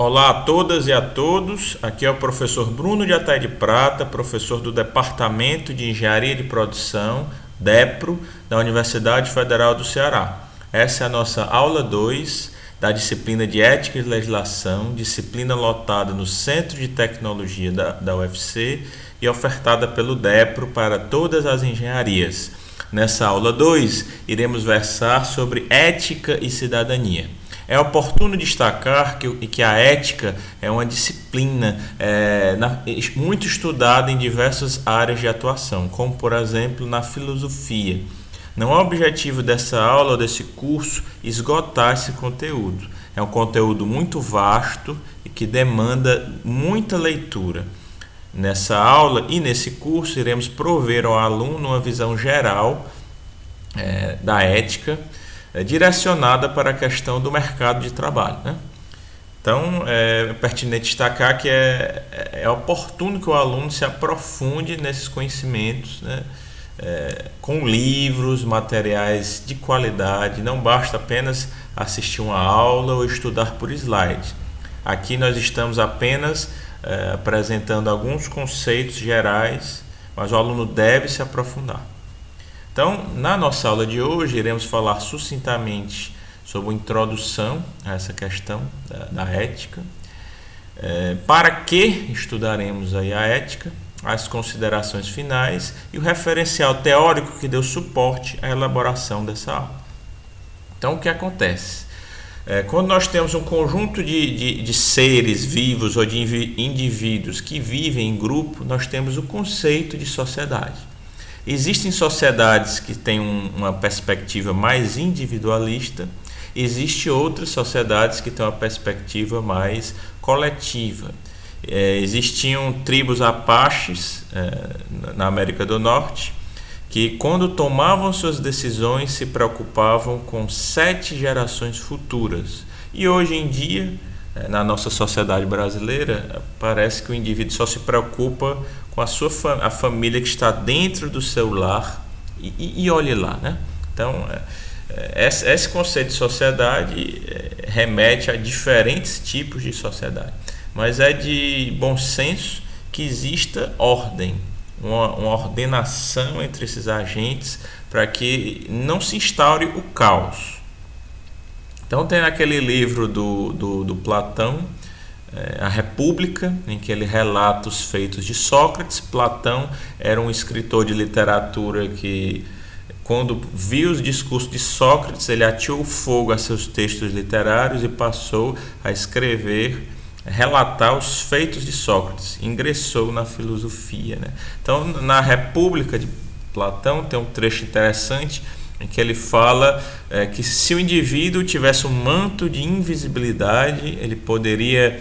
Olá a todas e a todos, aqui é o professor Bruno de Atay de Prata, professor do Departamento de Engenharia de Produção, DEPRO, da Universidade Federal do Ceará. Essa é a nossa aula 2 da disciplina de Ética e Legislação, disciplina lotada no Centro de Tecnologia da UFC e ofertada pelo DEPRO para todas as engenharias. Nessa aula 2, iremos versar sobre ética e cidadania. É oportuno destacar que a ética é uma disciplina muito estudada em diversas áreas de atuação, como, por exemplo, na filosofia. Não é o objetivo dessa aula ou desse curso esgotar esse conteúdo. É um conteúdo muito vasto e que demanda muita leitura. Nessa aula e nesse curso, iremos prover ao aluno uma visão geral da ética, direcionada para a questão do mercado de trabalho, né? Então, é pertinente destacar que é oportuno que o aluno se aprofunde nesses conhecimentos, né? Com livros, materiais de qualidade. Não basta apenas assistir uma aula ou estudar por slide. Aqui nós estamos apenas apresentando alguns conceitos gerais, mas o aluno deve se aprofundar. Então, na nossa aula de hoje, iremos falar sucintamente sobre a introdução a essa questão da ética. Para que estudaremos aí a ética, as considerações finais e o referencial teórico que deu suporte à elaboração dessa aula. Então, o que acontece? Quando nós temos um conjunto de seres vivos ou de indivíduos que vivem em grupo, nós temos o conceito de sociedade. Existem sociedades que têm uma perspectiva mais individualista, existem outras sociedades que têm uma perspectiva mais coletiva. Existiam tribos apaches na América do Norte que, quando tomavam suas decisões, se preocupavam com 7 gerações futuras. E hoje em dia, na nossa sociedade brasileira, parece que o indivíduo só se preocupa com a família que está dentro do seu lar e olhe lá, né? Então, esse conceito de sociedade remete a diferentes tipos de sociedade, mas é de bom senso que exista ordem, uma ordenação entre esses agentes para que não se instaure o caos. Então, tem aquele livro do Platão, A República, em que ele relata os feitos de Sócrates. Platão era um escritor de literatura que, quando viu os discursos de Sócrates, ele ateou fogo a seus textos literários e passou a escrever, relatar os feitos de Sócrates. Ingressou na filosofia, né? Então, na República de Platão tem um trecho interessante em que ele fala que se o indivíduo tivesse um manto de invisibilidade, ele poderia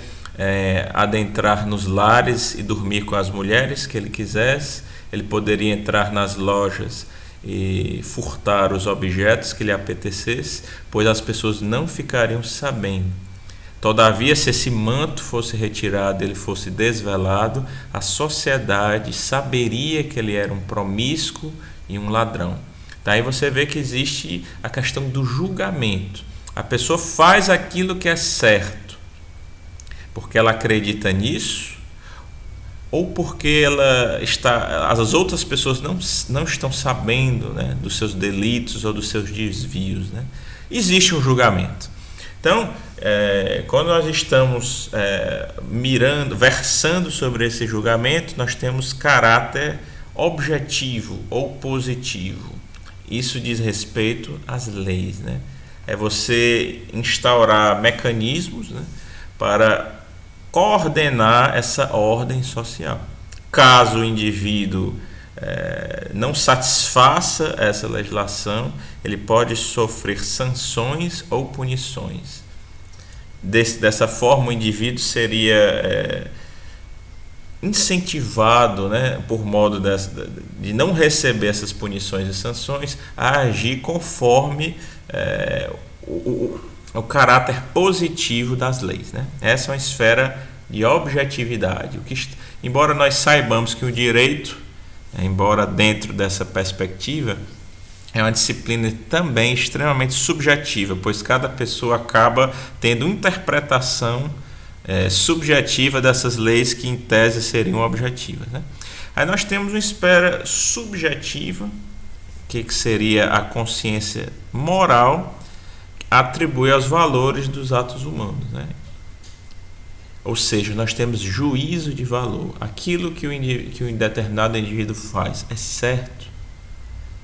adentrar nos lares e dormir com as mulheres que ele quisesse, ele poderia entrar nas lojas e furtar os objetos que lhe apetecesse, pois as pessoas não ficariam sabendo. Todavia, se esse manto fosse retirado, ele fosse desvelado, a sociedade saberia que ele era um promíscuo e um ladrão. Daí você vê que existe a questão do julgamento. A pessoa faz aquilo que é certo porque ela acredita nisso, ou porque as outras pessoas não estão sabendo, né, dos seus delitos ou dos seus desvios, né? Existe um julgamento. Então, quando nós estamos versando sobre esse julgamento, nós temos caráter objetivo ou positivo. Isso diz respeito às leis, né? É você instaurar mecanismos, né, para coordenar essa ordem social. Caso o indivíduo não satisfaça essa legislação, ele pode sofrer sanções ou punições. Dessa forma, o indivíduo seria incentivado, né, por modo de não receber essas punições e sanções, a agir conforme o caráter positivo das leis, né? Essa é uma esfera de objetividade. Embora nós saibamos que o direito, embora dentro dessa perspectiva, é uma disciplina também extremamente subjetiva, pois cada pessoa acaba tendo interpretação subjetiva dessas leis que em tese seriam objetivas, né? Aí nós temos uma esfera subjetiva, que seria a consciência moral, atribui aos valores dos atos humanos, né? Ou seja, nós temos juízo de valor. Aquilo que um determinado indivíduo faz é certo.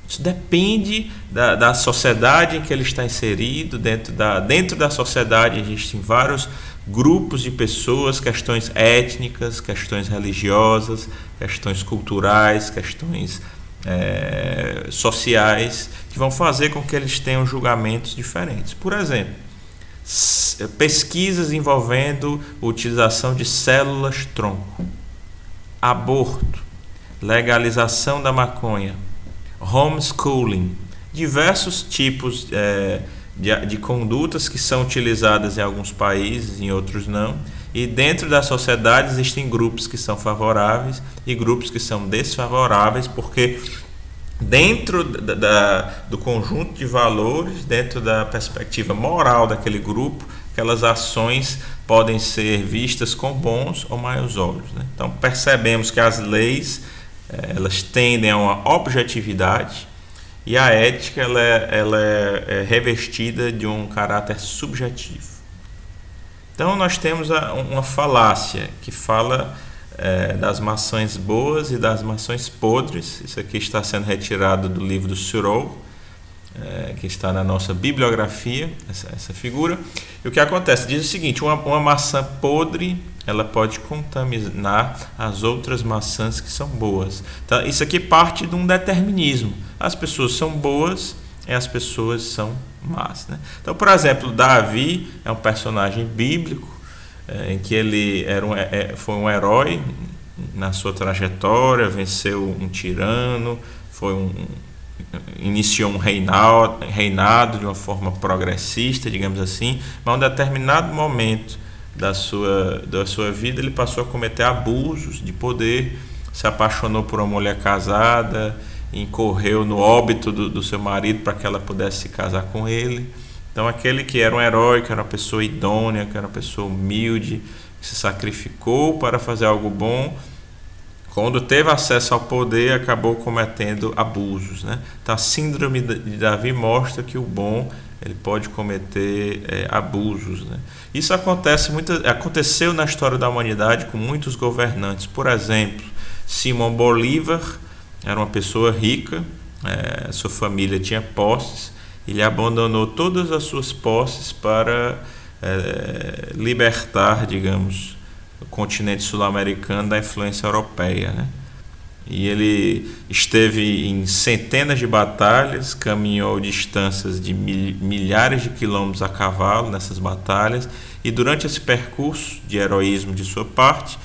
Isso depende da sociedade em que ele está inserido. Dentro da sociedade existem vários grupos de pessoas, questões étnicas, questões religiosas, questões culturais, questões sociais, que vão fazer com que eles tenham julgamentos diferentes. Por exemplo, pesquisas envolvendo a utilização de células-tronco, aborto, legalização da maconha, homeschooling, diversos tipos de condutas que são utilizadas em alguns países, em outros não, e dentro da sociedade existem grupos que são favoráveis e grupos que são desfavoráveis, porque dentro do conjunto de valores, dentro da perspectiva moral daquele grupo, aquelas ações podem ser vistas com bons ou maus olhos, né? Então percebemos que as leis elas tendem a uma objetividade e a ética ela é revestida de um caráter subjetivo. Então nós temos uma falácia que fala das maçãs boas e das maçãs podres. Isso aqui está sendo retirado do livro do Thoreau, que está na nossa bibliografia, essa figura. E o que acontece? Diz o seguinte: uma maçã podre ela pode contaminar as outras maçãs que são boas. Então, isso aqui parte de um determinismo. As pessoas são boas e as pessoas são más, né? Então, por exemplo, Davi é um personagem bíblico, em que ele foi um herói na sua trajetória, venceu um tirano, iniciou um reinado de uma forma progressista, digamos assim, mas em um determinado momento da sua vida ele passou a cometer abusos de poder, se apaixonou por uma mulher casada, incorreu no óbito do seu marido para que ela pudesse se casar com ele. Então aquele que era um herói, que era uma pessoa idônea, que era uma pessoa humilde, que se sacrificou para fazer algo bom, quando teve acesso ao poder, acabou cometendo abusos, né? Então a síndrome de Davi mostra que o bom ele pode cometer abusos, né? Isso aconteceu na história da humanidade com muitos governantes. Por exemplo, Simão Bolívar era uma pessoa rica, sua família tinha posses, ele abandonou todas as suas posses para libertar, digamos, o continente sul-americano da influência europeia, né? E ele esteve em centenas de batalhas, caminhou distâncias de milhares de quilômetros a cavalo nessas batalhas, e durante esse percurso de heroísmo de sua parte,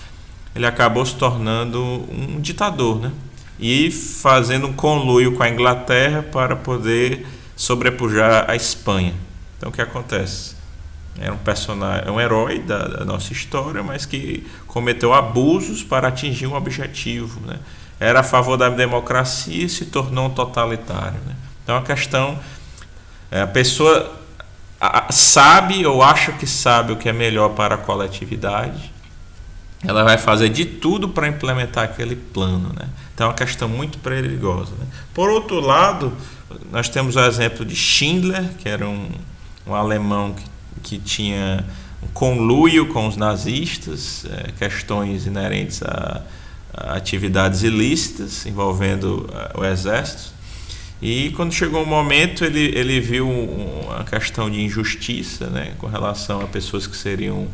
ele acabou se tornando um ditador, né? E fazendo um conluio com a Inglaterra para poder sobrepujar a Espanha. Então o que acontece? Era um personagem, um herói da nossa história, mas que cometeu abusos para atingir um objetivo, né? Era a favor da democracia e se tornou um totalitário, né? Então a questão, a pessoa sabe ou acha que sabe o que é melhor para a coletividade, ela vai fazer de tudo para implementar aquele plano, né? Então é uma questão muito perigosa, né? Por outro lado, nós temos o exemplo de Schindler, que era um alemão que tinha um conluio com os nazistas, questões inerentes a atividades ilícitas envolvendo o exército. E quando chegou o momento, ele viu uma questão de injustiça, né, com relação a pessoas que seriam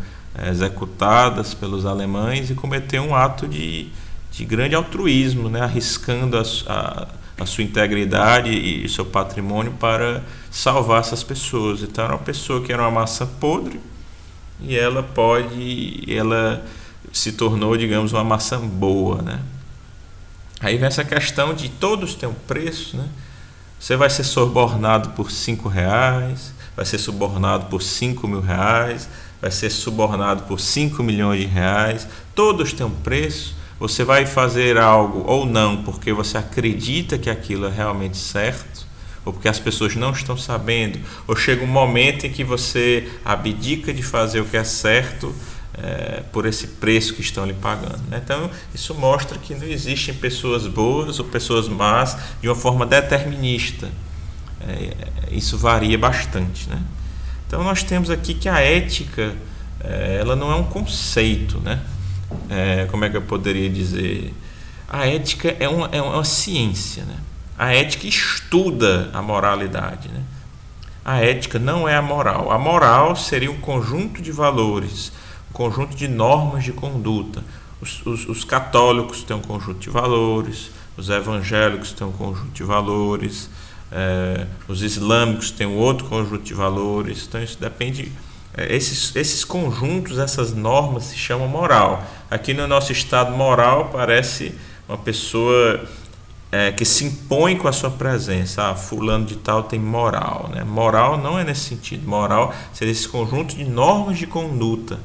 executadas pelos alemães, e cometeu um ato de grande altruísmo, né, arriscando a sua integridade e seu patrimônio para salvar essas pessoas. Então era uma pessoa que era uma maçã podre e ela se tornou, digamos, uma maçã boa, né? Aí vem essa questão de todos têm um preço, né? Você vai ser subornado por R$5, vai ser subornado por R$5.000, vai ser subornado por R$5 milhões, todos têm um preço. Você vai fazer algo ou não porque você acredita que aquilo é realmente certo, ou porque as pessoas não estão sabendo, ou chega um momento em que você abdica de fazer o que é certo por esse preço que estão lhe pagando, né? Então, isso mostra que não existem pessoas boas ou pessoas más de uma forma determinista. Isso varia bastante, né? Então, nós temos aqui que a ética, ela não é um conceito, né? Como é que eu poderia dizer? A ética é uma ciência, né? A ética estuda a moralidade, né? A ética não é a moral. A moral seria um conjunto de valores, um conjunto de normas de conduta. Os católicos têm um conjunto de valores, os evangélicos têm um conjunto de valores, os islâmicos têm um outro conjunto de valores. Então isso depende. Esses conjuntos, essas normas se chamam moral. Aqui no nosso estado moral parece uma pessoa que se impõe com a sua presença. Fulano de tal tem moral, né? Moral não é nesse sentido. Moral seria esse conjunto de normas de conduta.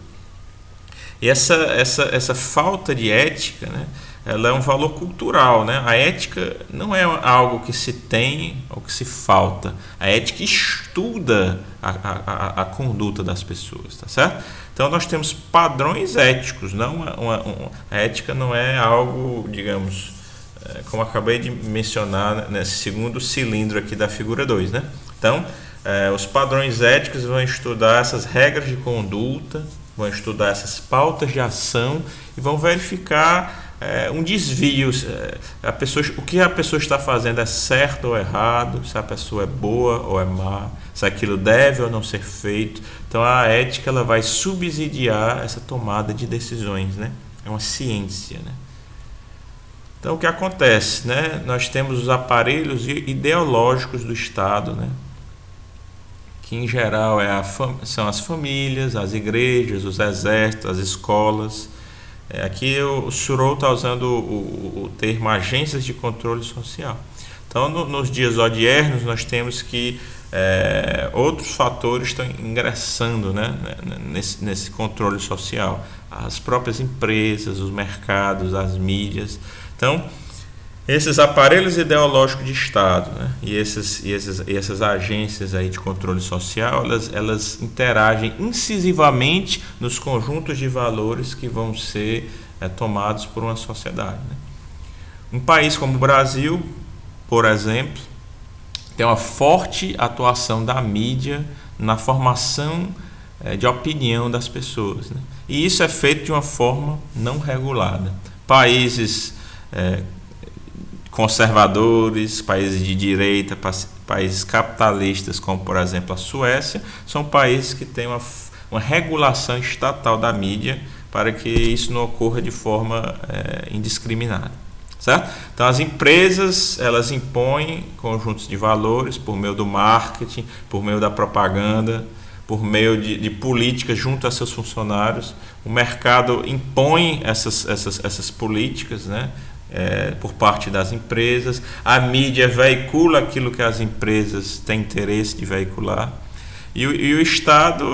E essa falta de ética, né, ela é um valor cultural, né? A ética não é algo que se tem ou que se falta. A ética estuda a conduta das pessoas, tá certo? Então nós temos padrões éticos, não a ética não é algo, digamos, como acabei de mencionar nesse segundo cilindro aqui da figura 2, né? Então, os padrões éticos vão estudar essas regras de conduta, vão estudar essas pautas de ação e vão verificar um desvio, o que a pessoa está fazendo é certo ou errado, se a pessoa é boa ou é má, se aquilo deve ou não ser feito. Então a ética ela vai subsidiar essa tomada de decisões, né? É uma ciência, né? Então o que acontece, né? Nós temos os aparelhos ideológicos do Estado, né? Que em geral são as famílias, as igrejas, os exércitos, as escolas. Aqui o Sorow está usando o termo agências de controle social. Então, nos dias odiernos, nós temos que outros fatores estão ingressando, né, nesse controle social. As próprias empresas, os mercados, as mídias. Então, esses aparelhos ideológicos de Estado, né, e essas agências aí de controle social, elas interagem incisivamente nos conjuntos de valores que vão ser tomados por uma sociedade, né. Um país como o Brasil, por exemplo, tem uma forte atuação da mídia na formação de opinião das pessoas, né, e isso é feito de uma forma não regulada. Países conservadores, países de direita, países capitalistas, como por exemplo a Suécia, são países que têm uma regulação estatal da mídia para que isso não ocorra de forma indiscriminada, certo? Então as empresas elas impõem conjuntos de valores por meio do marketing, por meio da propaganda, por meio de políticas junto a seus funcionários. O mercado impõe essas políticas, né? Por parte das empresas. A mídia veicula aquilo que as empresas têm interesse de veicular. E o Estado,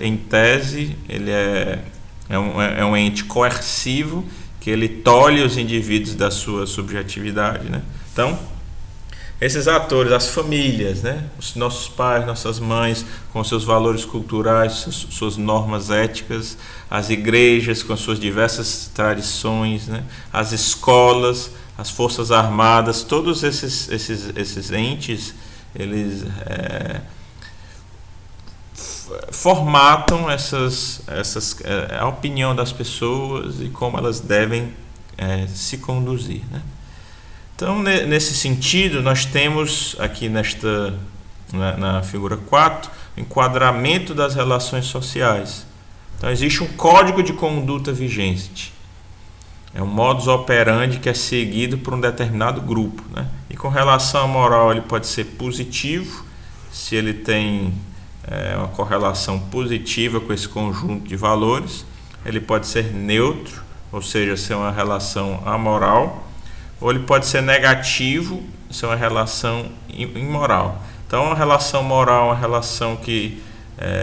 em tese, ele é um ente coercivo que ele tolhe os indivíduos da sua subjetividade, né? Então, esses atores, as famílias, né? Os nossos pais, nossas mães, com seus valores culturais, suas normas éticas, as igrejas com suas diversas tradições, né? As escolas, as forças armadas, todos esses entes, eles formatam a opinião das pessoas e como elas devem se conduzir, né? Então, nesse sentido, nós temos aqui na figura 4, o enquadramento das relações sociais. Então, existe um código de conduta vigente. É um modus operandi que é seguido por um determinado grupo, né? E com relação à moral, ele pode ser positivo, se ele tem uma correlação positiva com esse conjunto de valores. Ele pode ser neutro, ou seja, ser uma relação amoral. Ou ele pode ser negativo, ser uma relação imoral. Então, uma relação moral é uma relação que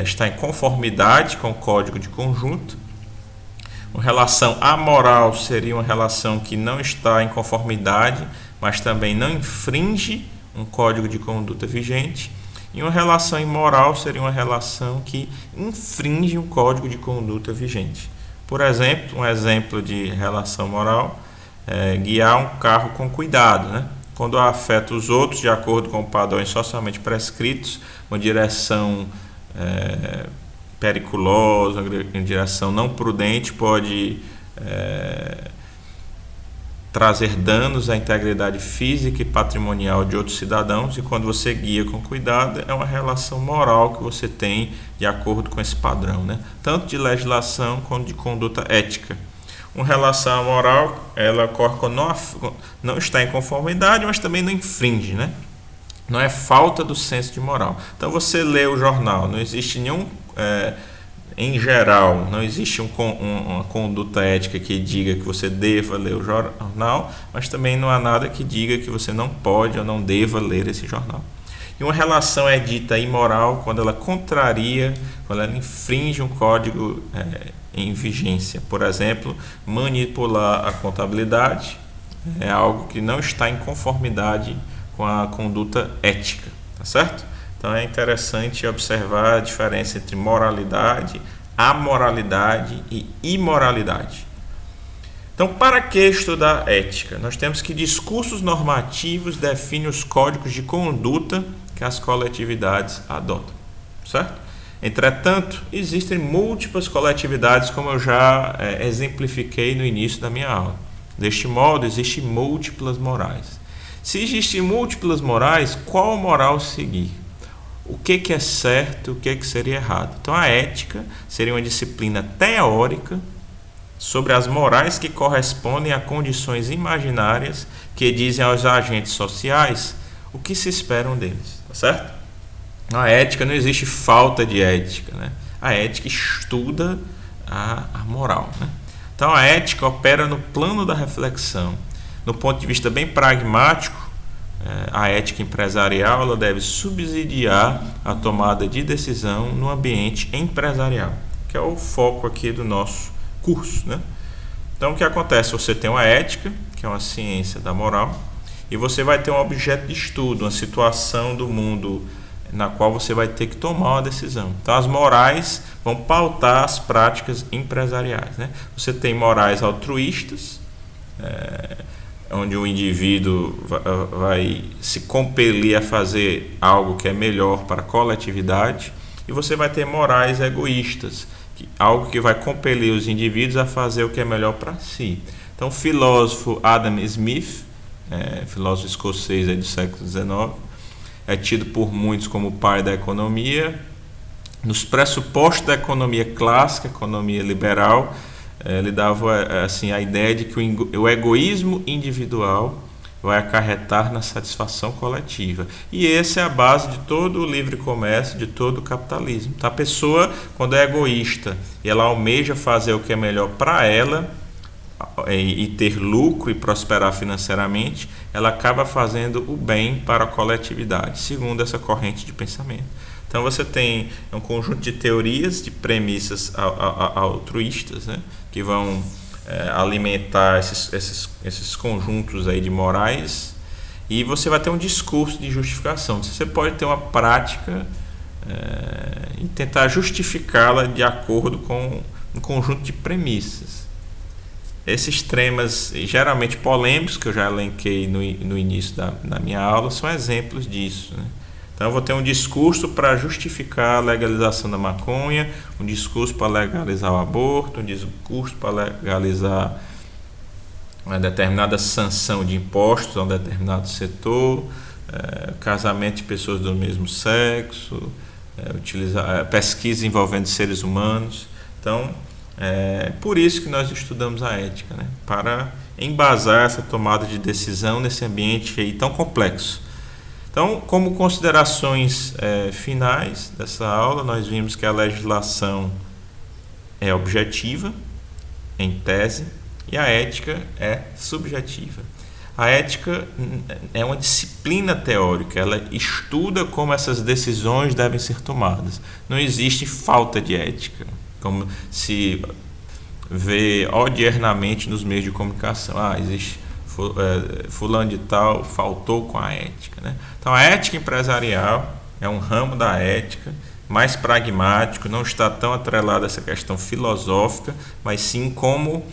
está em conformidade com o código de conduta. Uma relação amoral seria uma relação que não está em conformidade, mas também não infringe um código de conduta vigente. E uma relação imoral seria uma relação que infringe um código de conduta vigente. Por exemplo, um exemplo de relação moral é guiar um carro com cuidado, né? Quando afeta os outros de acordo com padrões socialmente prescritos, uma direção periculosa, uma direção não prudente pode trazer danos à integridade física e patrimonial de outros cidadãos, e quando você guia com cuidado, é uma relação moral que você tem de acordo com esse padrão, né? Tanto de legislação quanto de conduta ética. Uma relação moral, ela ocorre quando não está em conformidade, mas também não infringe, né? Não é falta do senso de moral. Então você lê o jornal, não existe nenhum... em geral, não existe uma conduta ética que diga que você deva ler o jornal, mas também não há nada que diga que você não pode ou não deva ler esse jornal. E uma relação é dita imoral quando ela contraria, quando ela infringe um código em vigência. Por exemplo, manipular a contabilidade é algo que não está em conformidade com a conduta ética, tá certo? Então é interessante observar a diferença entre moralidade, amoralidade e imoralidade. Então, para que estudar ética? Nós temos que discursos normativos definem os códigos de conduta que as coletividades adotam, certo? Entretanto, existem múltiplas coletividades, como eu já exemplifiquei no início da minha aula. Deste modo, existem múltiplas morais. Se existem múltiplas morais, qual moral seguir? O que é certo, o que seria errado? Então, a ética seria uma disciplina teórica sobre as morais que correspondem a condições imaginárias que dizem aos agentes sociais o que se esperam deles, tá certo? Na ética não existe falta de ética, né? A ética estuda a moral, né? Então a ética opera no plano da reflexão. No ponto de vista bem pragmático, a ética empresarial ela deve subsidiar a tomada de decisão no ambiente empresarial, que é o foco aqui do nosso curso, né? Então o que acontece? Você tem uma ética, que é uma ciência da moral, e você vai ter um objeto de estudo, uma situação do mundo na qual você vai ter que tomar uma decisão. Então as morais vão pautar as práticas empresariais, né? Você tem morais altruístas, onde o indivíduo vai se compelir a fazer algo que é melhor para a coletividade, e você vai ter morais egoístas, algo que vai compelir os indivíduos a fazer o que é melhor para si. Então o filósofo Adam Smith, filósofo escocês do século XIX, é tido por muitos como o pai da economia. Nos pressupostos da economia clássica, economia liberal, ele dava assim, a ideia de que o egoísmo individual vai acarretar na satisfação coletiva. E essa é a base de todo o livre comércio, de todo o capitalismo. Então, a pessoa, quando é egoísta e ela almeja fazer o que é melhor para ela, e ter lucro e prosperar financeiramente, ela acaba fazendo o bem para a coletividade, segundo essa corrente de pensamento. Então você tem um conjunto de teorias, de premissas altruístas, né, que vão alimentar esses conjuntos aí de morais, e você vai ter um discurso de justificação. Você pode ter uma prática e tentar justificá-la de acordo com um conjunto de premissas. Esses temas geralmente polêmicos, que eu já elenquei no início da minha aula, são exemplos disso, né? Então eu vou ter um discurso para justificar a legalização da maconha, um discurso para legalizar o aborto, um discurso para legalizar uma determinada sanção de impostos a um determinado setor, casamento de pessoas do mesmo sexo, pesquisa envolvendo seres humanos. Então, por isso que nós estudamos a ética, né? Para embasar essa tomada de decisão nesse ambiente aí tão complexo. Então, como considerações finais dessa aula, nós vimos que a legislação é objetiva, em tese, e a ética é subjetiva. A ética é uma disciplina teórica, ela estuda como essas decisões devem ser tomadas. Não existe falta de ética, como se vê odiernamente nos meios de comunicação. Existe fulano de tal faltou com a ética, né? Então a ética empresarial é um ramo da ética mais pragmático, não está tão atrelado a essa questão filosófica, mas sim como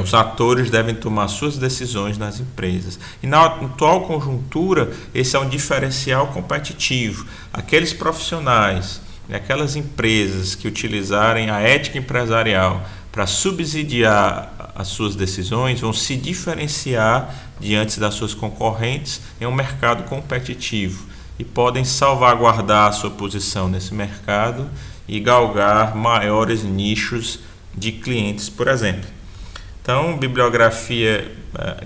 os atores devem tomar suas decisões nas empresas. E na atual conjuntura, esse é um diferencial competitivo. Aqueles profissionais, aquelas empresas que utilizarem a ética empresarial para subsidiar as suas decisões vão se diferenciar diante das suas concorrentes em um mercado competitivo e podem salvaguardar a sua posição nesse mercado e galgar maiores nichos de clientes, por exemplo. Então, bibliografia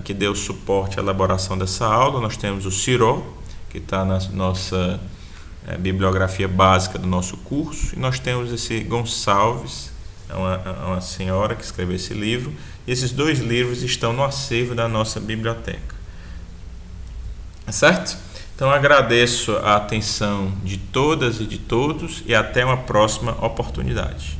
que deu suporte à elaboração dessa aula, nós temos o Ciró, que está na nossa bibliografia básica do nosso curso, e nós temos esse Gonçalves, uma senhora que escreveu esse livro, e esses 2 livros estão no acervo da nossa biblioteca. Certo? Então, agradeço a atenção de todas e de todos, e até uma próxima oportunidade.